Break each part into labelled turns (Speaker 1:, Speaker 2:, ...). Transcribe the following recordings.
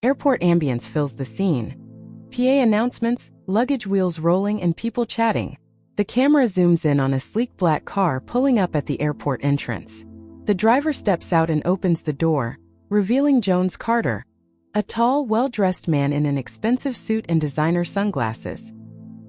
Speaker 1: Airport ambience fills the scene. PA announcements, luggage wheels rolling and people chatting. The camera zooms in on a sleek black car pulling up at the airport entrance. The driver steps out and opens the door, revealing Jones Carter, a tall, well-dressed man in an expensive suit and designer sunglasses.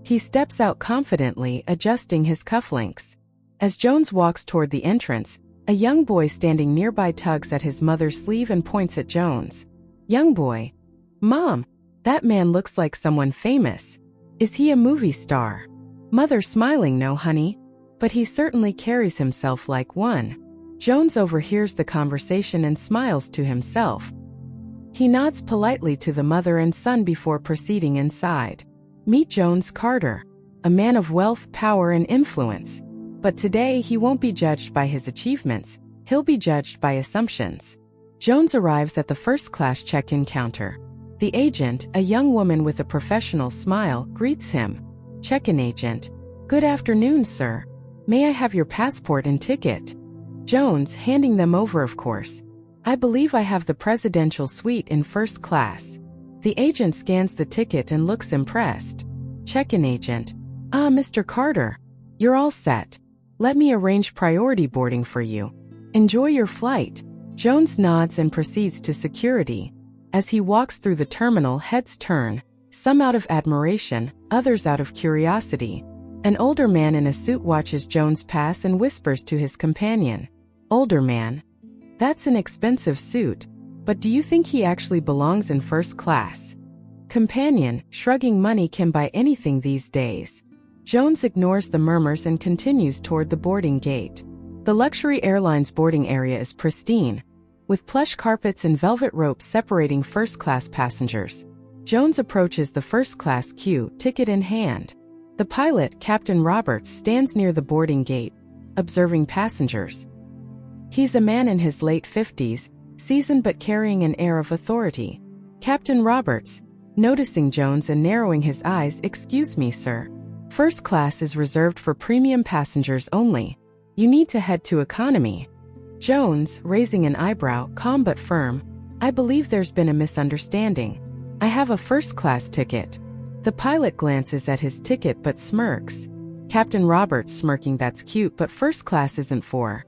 Speaker 1: He steps out confidently, adjusting his cufflinks. As Jones walks toward the entrance, a young boy standing nearby tugs at his mother's sleeve and points at Jones. Young boy. Mom, that man looks like someone famous. Is he a movie star? Mother smiling, no honey, but he certainly carries himself like one. Jones overhears the conversation and smiles to himself. He nods politely to the mother and son before proceeding inside. Meet Jones Carter, a man of wealth, power, and influence. But today he won't be judged by his achievements, he'll be judged by assumptions. Jones arrives at the first-class check-in counter. The agent, a young woman with a professional smile, greets him. Check-in agent. Good afternoon, sir. May I have your passport and ticket? Jones, handing them over, of course. I believe I have the presidential suite in first class. The agent scans the ticket and looks impressed. Check-in agent. Ah, Mr. Carter. You're all set. Let me arrange priority boarding for you. Enjoy your flight. Jones nods and proceeds to security. As he walks through the terminal, heads turn, some out of admiration, others out of curiosity. An older man in a suit watches Jones pass and whispers to his companion. Older man. That's an expensive suit, but do you think he actually belongs in first class? Companion, shrugging, money can buy anything these days. Jones ignores the murmurs and continues toward the boarding gate. The luxury airline's boarding area is pristine, with plush carpets and velvet ropes separating first-class passengers. Jones approaches the first-class queue, ticket in hand. The pilot, Captain Roberts, stands near the boarding gate, observing passengers. He's a man in his late 50s, seasoned but carrying an air of authority. Captain Roberts, noticing Jones and narrowing his eyes, "Excuse me, sir. First class is reserved for premium passengers only. You need to head to economy." Jones, raising an eyebrow, calm but firm. "I believe there's been a misunderstanding. I have a first-class ticket." The pilot glances at his ticket but smirks. Captain Roberts smirking, "That's cute, but first class isn't for,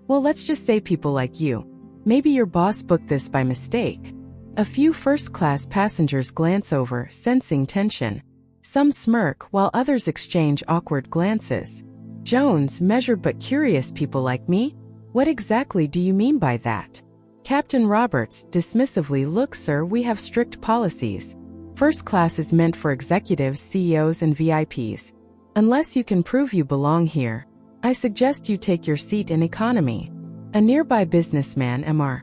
Speaker 1: well, let's just say people like you. Maybe your boss booked this by mistake." A few first-class passengers glance over, sensing tension. Some smirk while others exchange awkward glances. Jones, measured but curious, "People like me? What exactly do you mean by that?" Captain Roberts, dismissively, "Look, sir, we have strict policies. First class is meant for executives, CEOs, and VIPs. Unless you can prove you belong here, I suggest you take your seat in economy." A nearby businessman, Mr.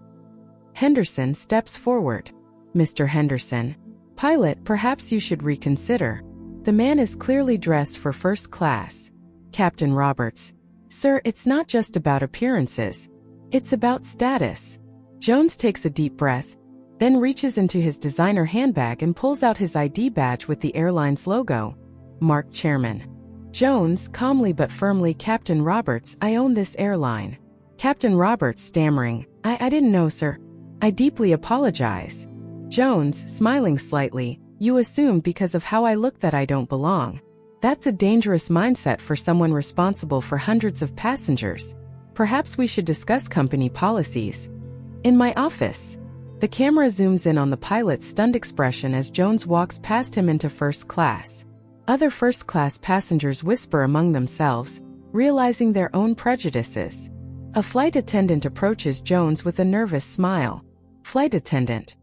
Speaker 1: Henderson, steps forward. "Mr. Henderson, pilot, perhaps you should reconsider." The man is clearly dressed for first class. Captain Roberts, "Sir, it's not just about appearances. It's about status." Jones takes a deep breath, then reaches into his designer handbag and pulls out his ID badge with the airline's logo. Marked Chairman. Jones, calmly but firmly, "Captain Roberts, I own this airline." Captain Roberts, stammering, I didn't know, sir. I deeply apologize." Jones, smiling slightly, "You assume because of how I look that I don't belong. That's a dangerous mindset for someone responsible for hundreds of passengers. Perhaps we should discuss company policies." "In my office." The camera zooms in on the pilot's stunned expression as Jones walks past him into first class. Other first-class passengers whisper among themselves, realizing their own prejudices. A flight attendant approaches Jones with a nervous smile. Flight attendant.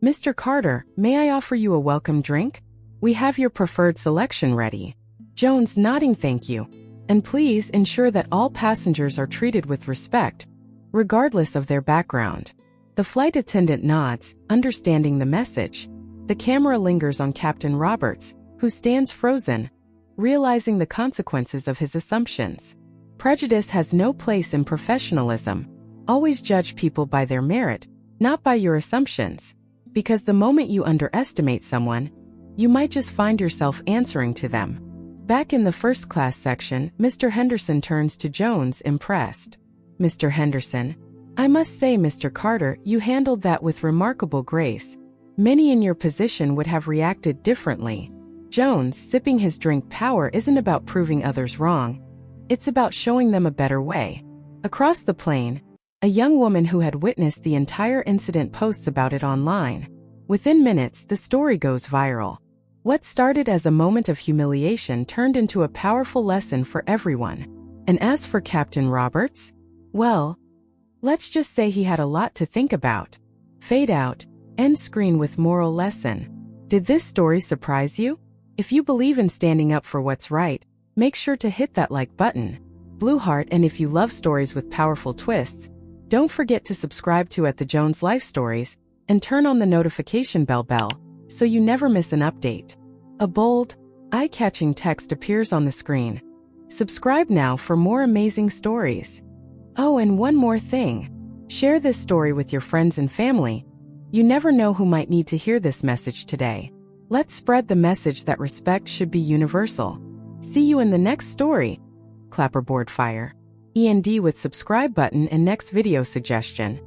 Speaker 1: "Mr. Carter, may I offer you a welcome drink? We have your preferred selection ready." Jones, nodding, "Thank you. And please ensure that all passengers are treated with respect, regardless of their background." The flight attendant nods, understanding the message. The camera lingers on Captain Roberts, who stands frozen, realizing the consequences of his assumptions. Prejudice has no place in professionalism. Always judge people by their merit, not by your assumptions. Because the moment you underestimate someone, you might just find yourself answering to them. Back in the first class section, Mr. Henderson turns to Jones, impressed. "Mr. Henderson, I must say, Mr. Carter, you handled that with remarkable grace. Many in your position would have reacted differently. Jones, sipping his drink. Power isn't about proving others wrong. It's about showing them a better way. Across the plane, a young woman who had witnessed the entire incident posts about it online. Within minutes, the story goes viral. What started as a moment of humiliation turned into a powerful lesson for everyone. And as for Captain Roberts, well, let's just say he had a lot to think about. Fade out. End screen with moral lesson. Did this story surprise you? If you believe in standing up for what's right, make sure to hit that like button. Blue heart. And if you love stories with powerful twists, don't forget to subscribe to The Jones Life Stories and turn on the notification bell so you never miss an update. A bold, eye-catching text appears on the screen. Subscribe now for more amazing stories. Oh, and one more thing. Share this story with your friends and family. You never know who might need to hear this message today. Let's spread the message that respect should be universal. See you in the next story. Clapperboard fire. END with subscribe button and next video suggestion.